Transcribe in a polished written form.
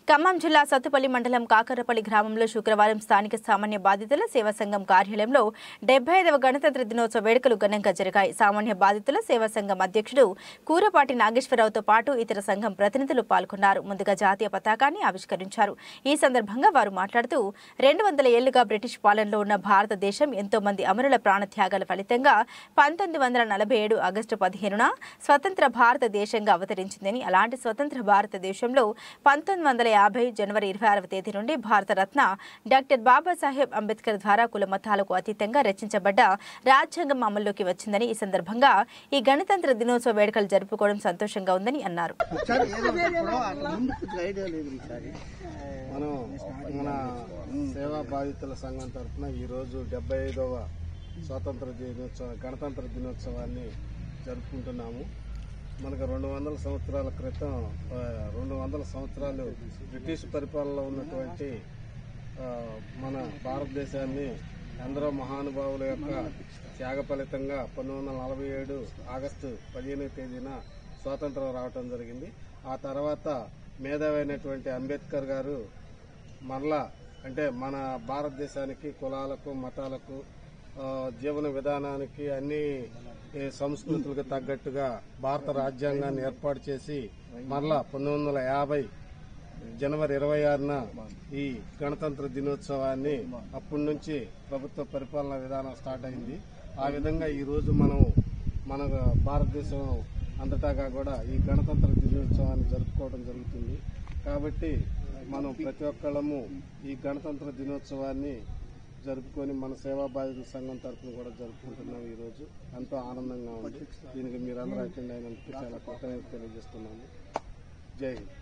ఖమ్మం జిల్లా సత్తుపల్లి మండలం కాకరపల్లి గ్రామంలో శుక్రవారం స్థానిక సామాన్య బాధితుల సేవా సంఘం కార్యాలయంలో 75వ గణతంత్ర దినోత్సవ వేడుకలు ఘనంగా జరిగాయి. సామాన్య బాధితుల సేవా సంఘం అధ్యక్షుడు కూరపాటి నాగేశ్వరరావుతో పాటు ఇతర సంఘం ప్రతినిధులు పాల్గొన్నారు. ముందుగా జాతీయ పతాకాన్ని ఆవిష్కరించారు. ఈ సందర్భంగా వారు మాట్లాడుతూ 200 ఏళ్లుగా బ్రిటిష్ పాలనలో ఉన్న భారతదేశం ఎంతో మంది అమరుల ప్రాణత్యాగాల ఫలితంగా 1947 ఆగస్టు 15న స్వతంత్ర భారతదేశంగా అవతరించిందని, అలాంటి స్వతంత్ర భారతదేశంలో 1950 జనవరి 26వ తేదీ నుండి భారతరత్న డాక్టర్ బాబాసాహెబ్ అంబేద్కర్ ద్వారా కుల మతాలకు అతీతంగా రచించబడ్డ రాజ్యాంగం అమల్లోకి వచ్చిందని, ఈ సందర్భంగా ఈ గణతంత్ర దినోత్సవ వేడుకలు జరుపుకోవడం సంతోషంగా ఉందని అన్నారు. మన సేవా బాధితుల సంఘం తరఫున ఈరోజు 75వ స్వాతంత్ర దినోత్సవ గణతంత్ర దినోత్సవాన్ని జరుపుకుంటున్నాము. మనకు 200 సంవత్సరాల క్రితం 200 సంవత్సరాలు బ్రిటిష్ పరిపాలనలో ఉన్నటువంటి మన భారతదేశాన్ని ఎందరో మహానుభావుల యొక్క త్యాగ ఫలితంగా 1947 ఆగస్టు 15వ తేదీన స్వాతంత్రం రావటం జరిగింది. ఆ తర్వాత మేధావైనటువంటి అంబేద్కర్ గారు మరలా అంటే మన భారతదేశానికి కులాలకు మతాలకు జీవన విధానానికి అన్ని సంస్కృతులకు తగ్గట్టుగా భారత రాజ్యాంగాన్ని ఏర్పాటు చేసి మరలా 1950 జనవరి 26న ఈ గణతంత్ర దినోత్సవాన్ని అప్పటి నుంచి ప్రభుత్వ పరిపాలనా విధానం స్టార్ట్ అయింది. ఆ విధంగా ఈరోజు మన భారతదేశం అంతటాగా కూడా ఈ గణతంత్ర దినోత్సవాన్ని జరుపుకోవడం జరుగుతుంది. కాబట్టి మనం ప్రతి ఒక్కళ్ళము ఈ గణతంత్ర దినోత్సవాన్ని జరుపుకొని మన సేవా బాధితుల సంఘం తరఫున కూడా జరుపుకుంటున్నాం. ఈరోజు ఎంతో ఆనందంగా ఉంది. దీనికి మీరందరూ అటెండ్ అయినందుకు చాలా కృతజ్ఞతలు తెలియజేస్తున్నాము. జై హింద్.